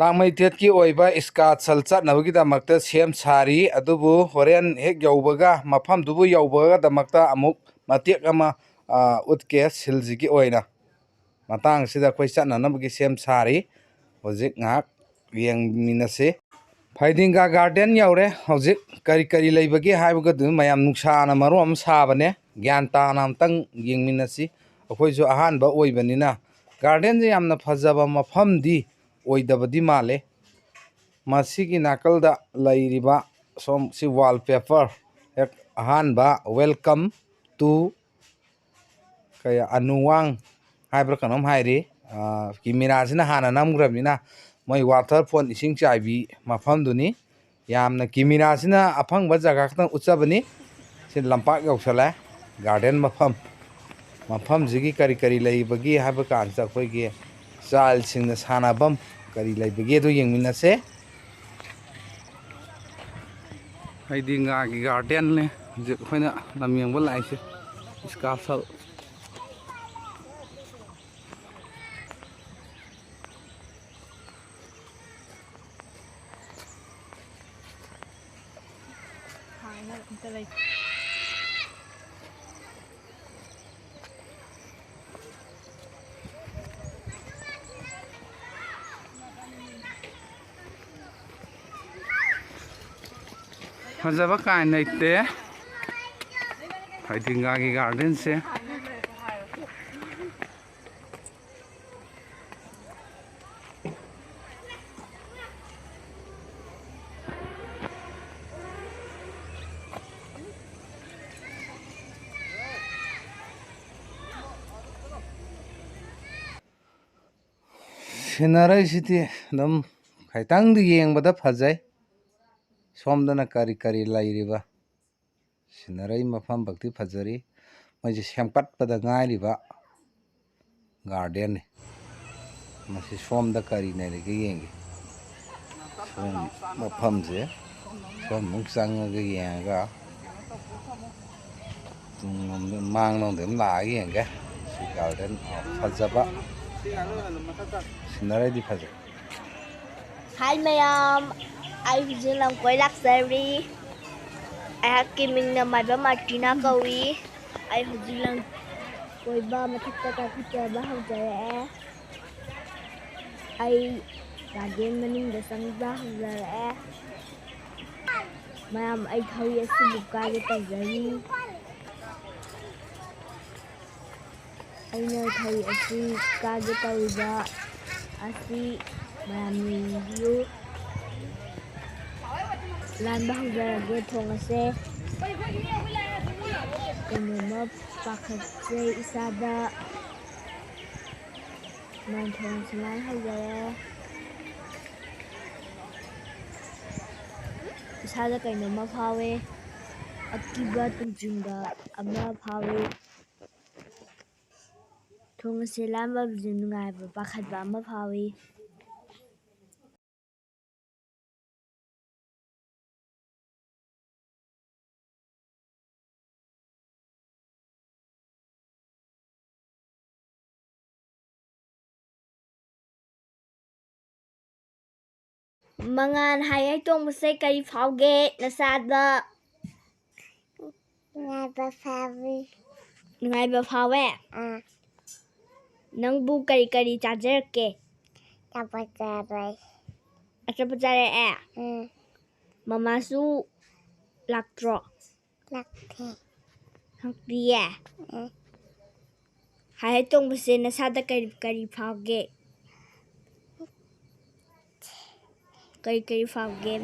ꯂꯥꯡꯃꯩ ꯇꯦꯠꯀꯤ ꯑꯣꯏꯕ ꯏꯁꯀꯥꯠꯁꯜ ꯆꯠꯅꯕꯒꯤꯗꯃꯛꯇ ꯁꯦꯝ ꯁꯥꯔꯤ ꯑꯗꯨꯕꯨ ꯍꯣꯔꯦꯟ ꯍꯦꯛ ꯌꯧꯕꯒ ꯃꯐꯝꯗꯨꯕꯨ ꯌꯧꯕꯒꯗꯃꯛꯇ ꯑꯃꯨꯛ ꯃꯇꯦꯛ ꯑꯃ ꯎꯠꯀꯦ ꯁꯤꯜꯁꯤꯒꯤ ꯑꯣꯏꯅ ꯃꯇꯥꯡꯁꯤꯗ ꯑꯩꯈꯣꯏ ꯆꯠꯅꯅꯕꯒꯤ ꯁꯦꯝ ꯁꯥꯔꯤ ꯍꯧꯖꯤꯛ ꯉꯥꯏꯍꯥꯛ ꯌꯦꯡꯃꯤꯟꯅꯁꯤ ꯐꯩꯗꯤꯡꯒꯥ ꯒꯥꯔꯗꯦꯟ ꯌꯧꯔꯦ ꯍꯧꯖꯤꯛ ꯀꯔꯤ ꯀꯔꯤ ꯂꯩꯕꯒꯦ ꯍꯥꯏꯕꯒꯗꯨ ꯃꯌꯥꯝ ꯅꯨꯡꯁꯥꯅ ꯃꯔꯣꯟ ꯑꯃ ꯁꯥꯕꯅꯦ ꯒ꯭ꯌꯥꯟ ꯇꯥꯅ ꯑꯝꯇꯪ ꯌꯦꯡꯃꯤꯟꯅꯁꯤ ꯑꯩꯈꯣꯏꯁꯨ ꯑꯍꯥꯟꯕ ꯑꯣꯏꯕꯅꯤꯅ ꯒꯥꯔꯗꯦꯟꯁꯦ ꯌꯥꯝꯅ ꯐꯖꯕ ꯃꯐꯝꯗꯤ ꯑꯣꯏꯗꯕꯗꯤ ꯃꯥꯜꯂꯦ ꯃꯁꯤꯒꯤ ꯅꯥꯀꯜꯗ ꯂꯩꯔꯤꯕ ꯁꯣꯝ ꯁꯤ ꯋꯥꯜꯄꯦꯄꯔ ꯍꯦꯛ ꯑꯍꯥꯟꯕ ꯋꯦꯜꯀꯝ ꯇꯨ ꯑꯅꯨꯋꯥꯡ ꯍꯥꯏꯕ꯭ꯔꯥ ꯀꯩꯅꯣꯝ ꯍꯥꯏꯔꯤ ꯀꯦꯃꯦꯔꯥꯁꯤꯅ ꯍꯥꯟꯅ ꯅꯝꯈ꯭ꯔꯕꯅꯤꯅ ꯃꯣꯏ ꯋꯥꯇꯔꯐꯣꯜ ꯏꯁꯤꯡ ꯆꯥꯏꯕꯤ ꯃꯐꯝꯗꯨꯅꯤ ꯌꯥꯝꯅ ꯀꯦꯃꯦꯔꯥꯁꯤꯅ ꯑꯐꯪꯕ ꯖꯒꯥ ꯈꯛꯇꯪ ꯎꯠꯆꯕꯅꯤ ꯁꯤ ꯂꯝꯄꯥꯛ ꯌꯧꯁꯜꯂꯦ ꯒꯥꯔꯗꯦꯟ ꯃꯐꯝꯁꯤꯒꯤ ꯀꯔꯤ ꯀꯔꯤ ꯂꯩꯕꯒꯦ ꯍꯥꯏꯕ ꯀꯥꯟꯁꯤꯗ ꯑꯩꯈꯣꯏꯒꯤ ꯆꯥꯏꯜꯁꯤꯡꯅ ꯁꯥꯟꯅꯐꯝ ꯀꯔꯤ ꯂꯩꯕꯒꯦꯗꯣ ꯌꯦꯡꯃꯤꯟꯅꯁꯦ ꯐꯩꯗꯤꯡꯒꯥꯒꯤ ꯒꯥꯔꯗꯦꯟꯅꯦ ꯍꯧꯖꯤꯛ ꯑꯩꯈꯣꯏꯅ ꯂꯝ ꯌꯦꯡꯕ ꯂꯥꯛꯏꯁꯦ ꯏꯁꯀꯥꯁꯜ ꯐꯖꯕ ꯀꯥꯏ ꯂꯩꯇꯦ ꯐꯩꯗꯤꯡꯒꯥꯒꯤ ꯒꯥꯔꯗꯦꯟꯁꯦ ꯁꯤꯅꯔꯩꯁꯤꯗꯤ ꯑꯗꯨꯝ ꯈꯤꯇꯪꯗꯤ ꯌꯦꯡꯕꯗ ꯐꯖꯩ ꯁꯣꯝꯗꯅ ꯀꯔꯤ ꯀꯔꯤ ꯂꯩꯔꯤꯕ ꯁꯤꯅꯔꯩ ꯃꯐꯝ ꯐꯛꯇꯤ ꯐꯖꯔꯤ ꯃꯣꯏꯁꯦ ꯁꯦꯝꯀꯠꯄꯗ ꯉꯥꯏꯔꯤꯕ ꯒꯥꯔꯗꯦꯟꯅꯤ ꯃꯁꯤ ꯁꯣꯝꯗ ꯀꯔꯤ ꯂꯩꯔꯤꯒꯦ ꯌꯦꯡꯒꯦ ꯁꯣꯝ ꯃꯐꯝꯁꯦ ꯁꯣꯝꯃꯨꯛ ꯆꯪꯉꯒ ꯌꯦꯡꯉꯒ ꯇꯨꯡꯂꯣꯝꯗ ꯃꯥꯡꯂꯣꯝꯗ ꯑꯗꯨꯝ ꯂꯥꯛꯑꯒ ꯌꯦꯡꯒꯦ ꯁꯤ ꯒꯥꯔꯗꯦꯟ ꯐꯖꯕ ꯁꯤꯅꯔꯩꯗꯤ ꯐꯖꯩ ꯍꯥꯏ ꯃꯌꯥꯝ ꯑꯩ ꯍꯧꯖꯤꯛ ꯂꯝꯀꯣꯏ ꯂꯥꯛꯆꯔꯤ ꯑꯩꯍꯥꯛꯀꯤ ꯃꯤꯡꯅ ꯃꯥꯏꯕꯝ ꯃꯥꯔꯇꯤꯅꯥ ꯀꯧꯏ ꯑꯩ ꯍꯧꯖꯤꯛ ꯂꯝꯀꯣꯏꯕ ꯃꯊꯛꯇ ꯀꯥꯈꯠꯆꯕ ꯍꯧꯖꯔꯛꯑꯦ ꯑꯩ ꯒꯥꯔꯗꯦꯟ ꯃꯅꯨꯡꯗ ꯆꯪꯕ ꯍꯧꯖꯔꯛꯑꯦ ꯃꯌꯥꯝ ꯑꯩ ꯊꯧꯔꯤ ꯑꯁꯤꯕꯨ ꯀꯥꯏꯒꯦ ꯇꯧꯖꯔꯤ ꯑꯩꯅ ꯊꯧꯔꯤ ꯑꯁꯤ ꯀꯥꯏꯒꯦ ꯇꯧꯔꯤꯕ ꯑꯁꯤ ꯃꯌꯥꯝ ꯌꯦꯡꯕꯤꯌꯨ ꯂꯥꯟꯕ ꯍꯧꯖꯔꯒꯦ ꯊꯣꯡ ꯑꯁꯦ ꯀꯩꯅꯣꯝꯃ ꯄꯥꯈꯠꯆꯩ ꯏꯁꯥꯗ ꯊꯣꯡ ꯑꯁꯤ ꯂꯥꯟ ꯍꯧꯖꯔꯦ ꯏꯁꯥꯗ ꯀꯩꯅꯣꯝꯃ ꯐꯥꯎꯋꯦ ꯑꯀꯤꯕ ꯇꯨꯡꯖꯤꯡꯕ ꯑꯃ ꯐꯥꯎꯋꯤ ꯊꯣꯡ ꯑꯁꯤ ꯂꯥꯟꯕꯁꯤ ꯅꯨꯡꯉꯥꯏꯕ ꯄꯥꯈꯠꯄ ꯑꯃ ꯐꯥꯎꯋꯤ ꯃꯉꯥꯟ ꯍꯥꯏ ꯇꯣꯡꯕꯁꯦ ꯀꯔꯤ ꯐꯥꯎꯒꯦ ꯅꯁꯥꯗ ꯅꯨꯡꯉꯥꯏꯕ ꯐꯥꯎꯋꯤ ꯅꯨꯡꯉꯥꯏꯕ ꯐꯥꯎꯋꯦ ꯅꯪꯕꯨ ꯀꯔꯤ ꯀꯔꯤ ꯆꯥꯖꯔꯛꯀꯦ ꯑꯆꯥꯄꯣꯠ ꯆꯥꯔꯣꯏ ꯑꯆꯥꯄꯣꯠ ꯆꯥꯔꯛꯑꯦ ꯃꯃꯥꯁꯨ ꯂꯥꯛꯇ꯭ꯔꯣ ꯂꯥꯛꯇꯤꯌꯦ ꯍꯥꯏ ꯇꯣꯡꯕꯁꯦ ꯅꯁꯥꯗ ꯀꯔꯤ ꯀꯔꯤ ꯐꯥꯎꯒꯦ ꯀꯔꯤ ꯀꯔꯤ ꯐꯥꯎꯒꯦ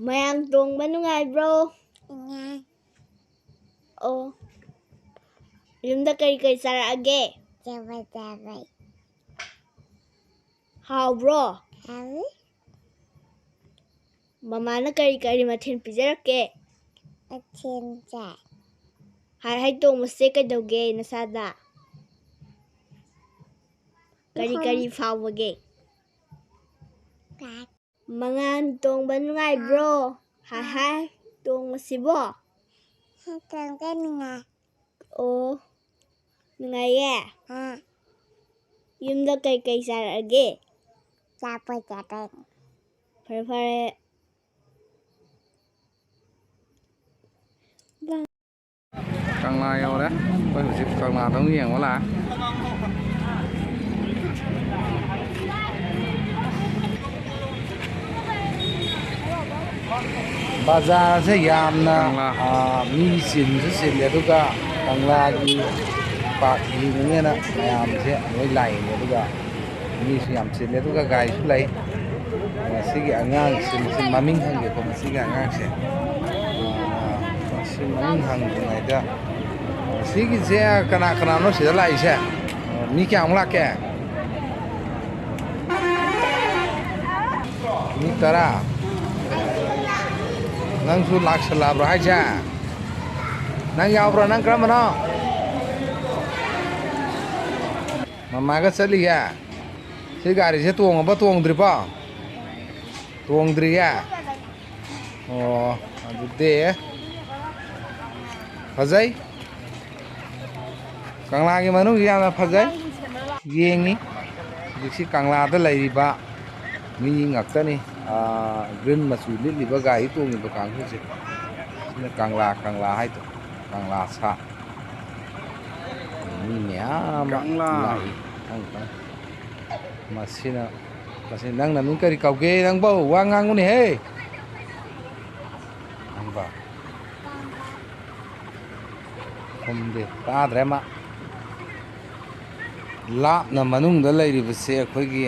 ꯃꯌꯥꯝ ꯇꯣꯡꯕ ꯅꯨꯡꯉꯥꯏꯕ꯭ꯔꯣ ꯑꯣ ꯌꯨꯝꯗ ꯀꯔꯤ ꯀꯔꯤ ꯆꯥꯔꯛꯑꯒꯦ ꯑꯆꯥꯄꯣꯠ ꯆꯥꯔꯣꯏ ꯍꯥꯎꯕ꯭ꯔꯣ ꯍꯥꯎꯋꯤ ꯃꯃꯥꯅ ꯀꯔꯤ ꯀꯔꯤ ꯃꯊꯦꯜ ꯄꯤꯖꯔꯛꯀꯦ ꯃꯊꯦꯜ ꯆꯥꯏ ꯍꯥꯏ ꯇꯣꯡꯕꯁꯦ ꯀꯩꯗꯧꯒꯦ ꯅꯁꯥꯗ Kari faubage. Quack. Mangan tongba nungaibro. Hai tongmasibo. Don't get me now. Oh. Nungaye. Yumda kay sarage. Dabba. Fare. Càng la yêu đấy, bây giờ càng la thống hiền quá là. Bazaar se yamna mi sin se sin le duga kangla gi pa gi ne na yam se noi lai le duga mi su yam sin le duga gai su lai si gi angang sin maming hang ge ko si gi angang se si maming hang ngai da si gi se kana no se lai se mi kya ong la ke mi tara nang su lak salabra hai cha nang yaubra nang kram no mama ga chali ya se gari se tuong ba tuong dri pa tuong dri ya oh adu de phajai kangla gi manu gi ya phajai yengi diksi kangla da lai ba mi ngak ta ni green machu li ba gai tu ni ba kang hu se ne kangla hai to kangla sa ni nya kangla masina nang namin kari kau ge nang ba wa ngang ni he nang ba kom de ta dre ma la na manung da lai ri ba se khoi gi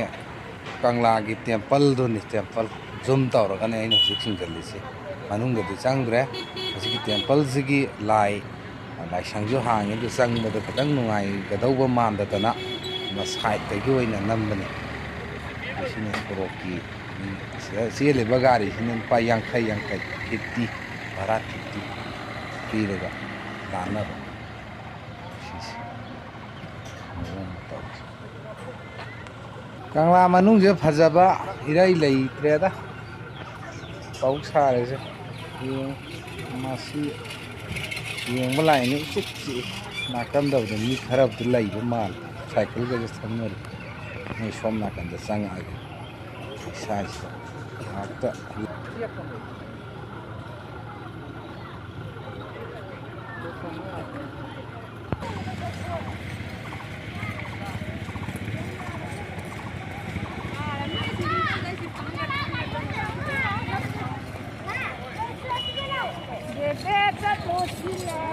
kangla gi temple do ni temple zoom tawra kan ai no sing gal se manung ga chang dre asi gi temple gi lai sang jo hang ni sang ba da tang nungai ga dau ba man da na ma side ta gi oina nam bani asine roki se le bagari sinen pa yang khai kitti barat kitti pirega dana kangla manung je phajaba irai lei treda pau sa re je masi yeng balai ni chik na kam da ni kharab tu lai ba mal cycle ga je samar ni som na kan da sang a sa ta Bebê, tá doce, né?